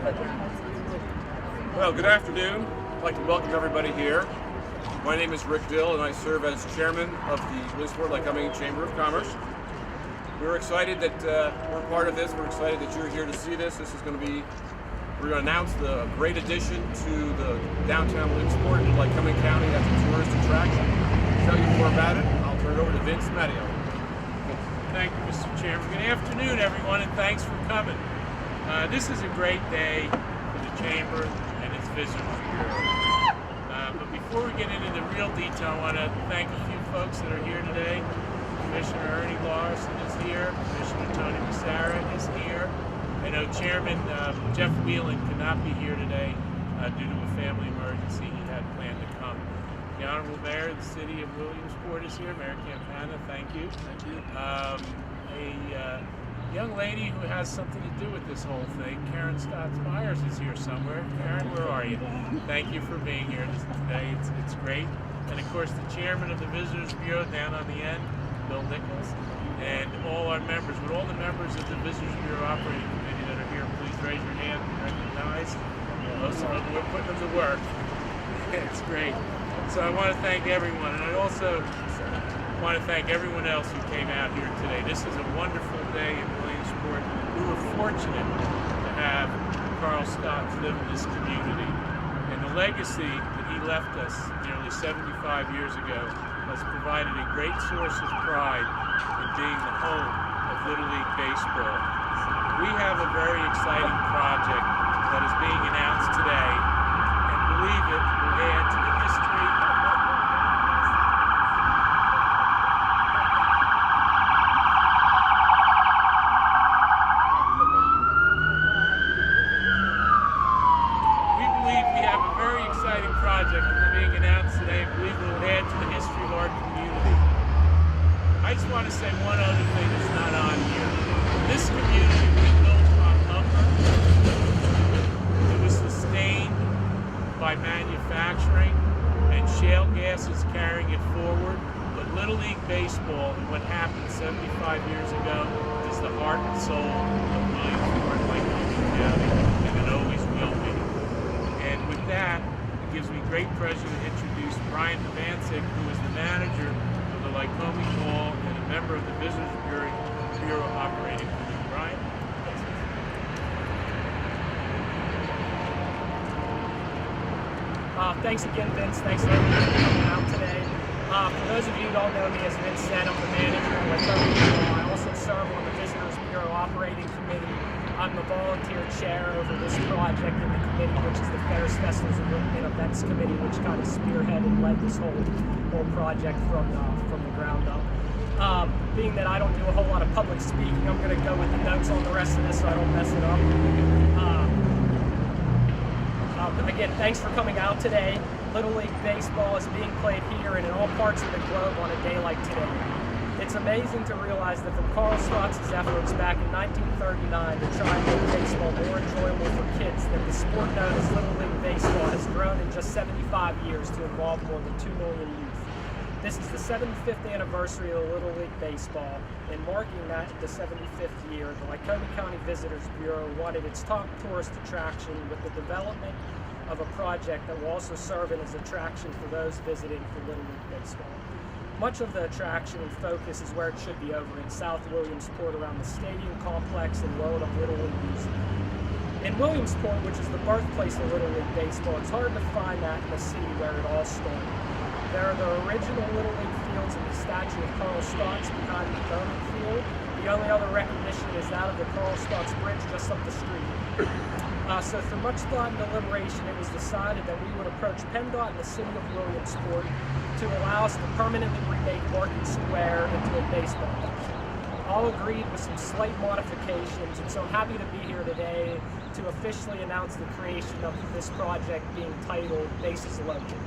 Well, good afternoon. I'd like to welcome everybody here. My name is Rick Dill, and I serve as chairman of the Williamsport Lycoming Chamber of Commerce. We're excited that we're part of this. We're excited that you're here to see this. This is going to be, we're going to announce the great addition to the downtown Williamsport in Lycoming County as a tourist attraction. To tell you more about it, I'll turn it over to Vince Matteo. Thank you, Mr. Chairman. Good afternoon, everyone, and thanks for coming. This is a great day for the Chamber and its Visitors Bureau. But before we get into the real detail, I want to thank a few folks that are here today. Commissioner Ernie Larson is here. Commissioner Tony Massara is here. I know Chairman Jeff Whelan could not be here today due to a family emergency. He had planned to come. The Honorable Mayor of the City of Williamsport is here. Mayor Campana, thank you. Thank you. A young lady who has something to do with this whole thing, Karen Stotts-Myers, is here somewhere. Karen, where are you? Thank you for being here today. It's great. And of course, the chairman of the Visitors Bureau down on the end, Bill Nichols, and all our members. Would all the members of the Visitors Bureau Operating Committee that are here, please raise your hand and recognize. Most of them, we're putting them to work. It's great. So I want to thank everyone, and I also want to thank everyone else who came out here today. This is a wonderful day in Williamsport. We were fortunate to have Carl Stotts live in this community, and the legacy that he left us nearly 75 years ago has provided a great source of pride in being the home of Little League Baseball. We have a very exciting project that is being announced today, and believe it, will add to the history of our community. I just want to say one other thing that's not on here. This community was built on lumber. It was sustained by manufacturing and shale gases carrying it forward. But Little League Baseball and what happened 75 years ago is the heart and soul of Williamsport, Lycoming County, and it always will be. And with that, it gives me great pleasure to introduce Brian Bancic, who is the manager of the Lycoming Mall and a member of the Visitors Bureau Operating Committee. Brian? Thanks again, Vince. Thanks for everybody coming out today. For those of you who don't know me, as Vince said, I'm the manager of Lycoming Mall. I also serve on the Visitors Bureau Operating Committee. I'm the volunteer chair over this project in the committee, which is the Fairs, Festivals, and Events Committee, which kind of spearheaded and led this whole project from the ground up. Being that I don't do a whole lot of public speaking, I'm going to go with the notes on the rest of this so I don't mess it up. Again, thanks for coming out today. Little League Baseball is being played here and in all parts of the globe on a day like today. It's amazing to realize that from Carl Stotts' efforts back in 1939 to try and make baseball more enjoyable for kids, that the sport known as Little League Baseball has grown in just 75 years to involve more than 2 million youth. This is the 75th anniversary of the Little League Baseball, and marking that the 75th year, the Lycoming County Visitors Bureau wanted its top tourist attraction with the development of a project that will also serve as an attraction for those visiting for Little League Baseball. Much of the attraction and focus is where it should be over in South Williamsport around the stadium complex and load of Little League music. In Williamsport, which is the birthplace of Little League Baseball, it's hard to find that in the city where it all started. There are the original Little League fields and the statue of Carl Stotts behind the Bowman Field. The only other recognition is that of the Carl Stotts Bridge just up the street. So through much thought and deliberation, it was decided that we would approach PennDOT and the city of Williamsport to allow us to permanently remake Market Square into a baseball field. All agreed with some slight modifications, and so I'm happy to be here today to officially announce the creation of this project being titled Bases Loaded.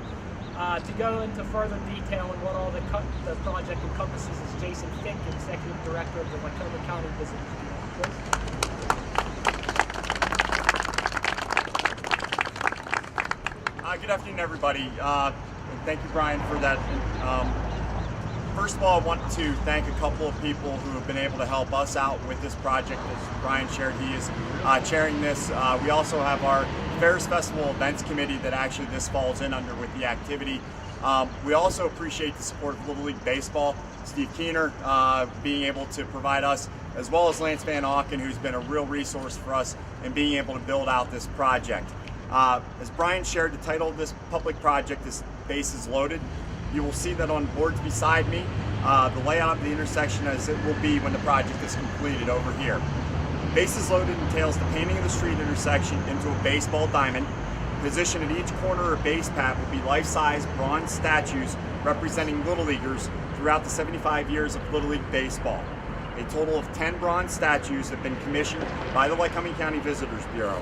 To go into further detail on what all the project encompasses is Jason Fink, Executive Director of the Lycoming County Visitors Bureau. Good afternoon, everybody. Thank you, Brian, for that First of all, I want to thank a couple of people who have been able to help us out with this project. As Brian shared, he is chairing this. We also have our Fairs Festival Events Committee that actually this falls in under with the activity. We also appreciate the support of Little League Baseball, Steve Keener being able to provide us, as well as Lance Van Auken, who's been a real resource for us in being able to build out this project. As Brian shared, the title of this public project is Bases Loaded. You will see that on boards beside me, the layout of the intersection as it will be when the project is completed over here. Bases Loaded entails the painting of the street intersection into a baseball diamond. Positioned at each corner or base pad will be life-size bronze statues representing Little Leaguers throughout the 75 years of Little League Baseball. A total of 10 bronze statues have been commissioned by the Lycoming County Visitors Bureau.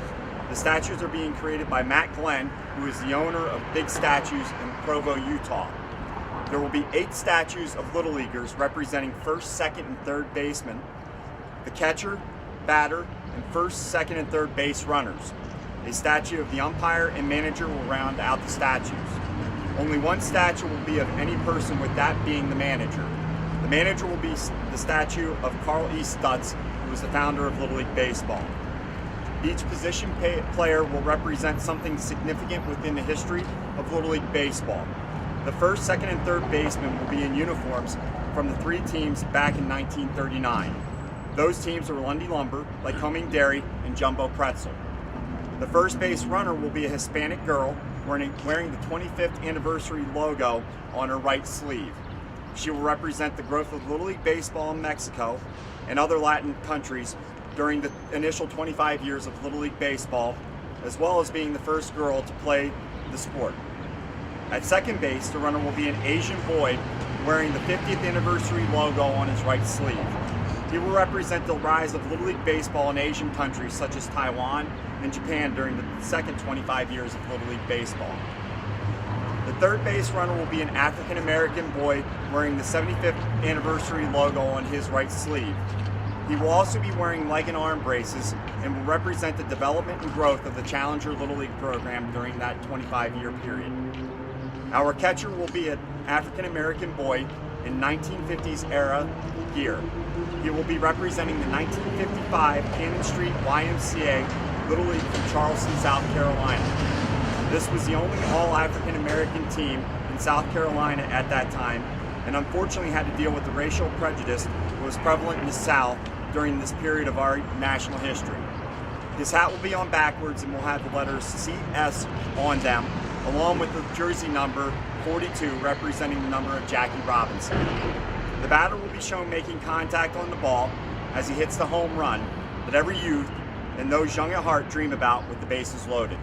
The statues are being created by Matt Glenn, who is the owner of Big Statues in Provo, Utah. There will be 8 statues of Little Leaguers representing first, second, and third basemen, the catcher, batter, and first, second, and third base runners. A statue of the umpire and manager will round out the statues. Only one statue will be of any person, with that being the manager. The manager will be the statue of Carl E. Stutz, who was the founder of Little League Baseball. Each position player will represent something significant within the history of Little League Baseball. The first, second, and third basemen will be in uniforms from the 3 teams back in 1939. Those teams are Lundy Lumber, Lycoming Dairy, and Jumbo Pretzel. The first base runner will be a Hispanic girl wearing the 25th anniversary logo on her right sleeve. She will represent the growth of Little League Baseball in Mexico and other Latin countries during the initial 25 years of Little League Baseball, as well as being the first girl to play the sport. At second base, the runner will be an Asian boy wearing the 50th anniversary logo on his right sleeve. He will represent the rise of Little League Baseball in Asian countries such as Taiwan and Japan during the second 25 years of Little League Baseball. The third base runner will be an African American boy wearing the 75th anniversary logo on his right sleeve. He will also be wearing leg and arm braces and will represent the development and growth of the Challenger Little League program during that 25-year period. Our catcher will be an African American boy in 1950s era gear. He will be representing the 1955 Cannon Street YMCA Little League from Charleston, South Carolina. This was the only all-African American team in South Carolina at that time, and unfortunately had to deal with the racial prejudice that was prevalent in the South during this period of our national history. His hat will be on backwards and will have the letters CS on them, along with the jersey number 42 representing the number of Jackie Robinson. The batter will be shown making contact on the ball as he hits the home run that every youth and those young at heart dream about with the bases loaded.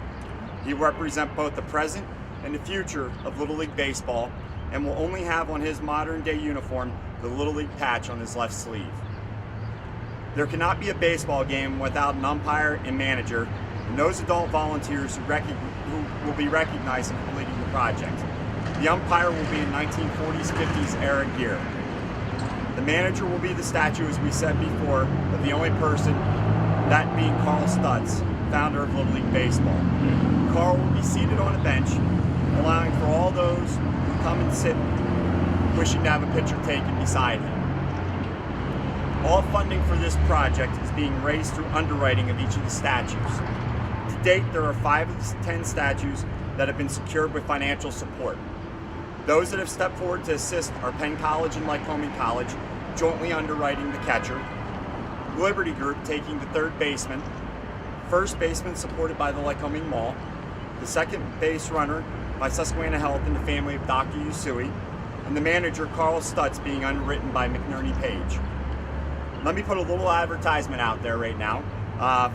He will represent both the present and the future of Little League Baseball and will only have on his modern day uniform the Little League patch on his left sleeve. There cannot be a baseball game without an umpire and manager, and those adult volunteers who will be recognized in completing the project. The umpire will be in 1940s, 50s era gear. The manager will be the statue, as we said before, of the only person, that being Carl Stutz, founder of Little League Baseball. Carl will be seated on a bench, allowing for all those who come and sit wishing to have a picture taken beside him. All funding for this project is being raised through underwriting of each of the statues. To date, there are 5 of the 10 statues that have been secured with financial support. Those that have stepped forward to assist are Penn College and Lycoming College, jointly underwriting the catcher, Liberty Group taking the third baseman, first baseman supported by the Lycoming Mall, the second base runner by Susquehanna Health and the family of Dr. Usui, and the manager Carl Stutz being underwritten by McNerney Page. Let me put a little advertisement out there right now.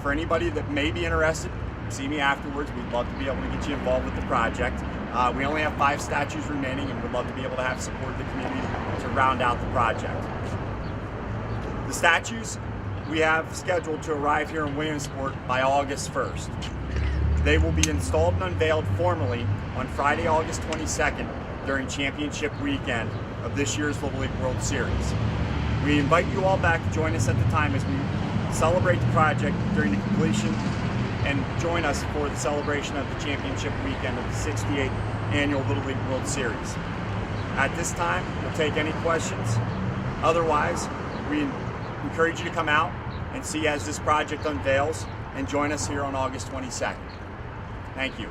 For anybody that may be interested, see me afterwards. We'd love to be able to get you involved with the project. We only have 5 statues remaining and would love to be able to have support of the community to round out the project. The statues we have scheduled to arrive here in Williamsport by August 1st. They will be installed and unveiled formally on Friday, August 22nd during championship weekend of this year's Little League World Series. We invite you all back to join us at the time as we celebrate the project during the completion and join us for the celebration of the championship weekend of the 68th Annual Little League World Series. At this time, we'll take any questions. Otherwise, we encourage you to come out and see as this project unveils and join us here on August 22nd. Thank you.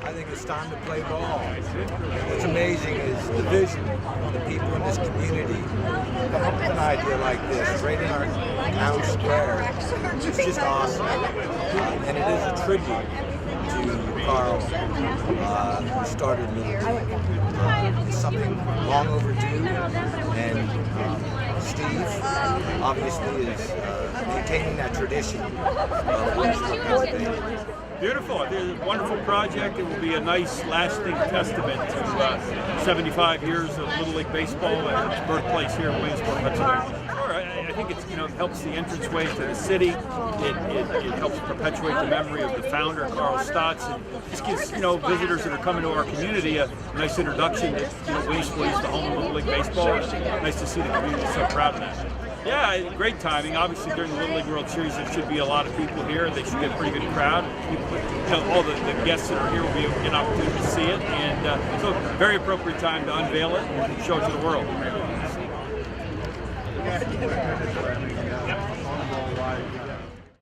I think it's time to play ball. What's amazing is the vision of the people in this community come up with an idea like this right in our town square. It's just awesome. And it is a tribute to Carl, who started Little League. It's something long overdue, and Steve obviously is maintaining that tradition of Williamsport, Pennsylvania. Beautiful. It's a wonderful project. It will be a nice, lasting testament to 75 years of Little League baseball and its birthplace here in Williamsport, Pennsylvania. Sure, I think it's, it helps the entranceway to the city. It helps perpetuate the memory of the founder, Carl Stotts, and just gives visitors that are coming to our community a nice introduction that Williamsport is the home of Little League baseball. And nice to see the community so proud of that. Yeah, great timing. Obviously, during the Little League World Series, there should be a lot of people here. They should get a pretty good crowd. People, all the guests that are here will be an opportunity to see it, and so very appropriate time to unveil it and show it to the world.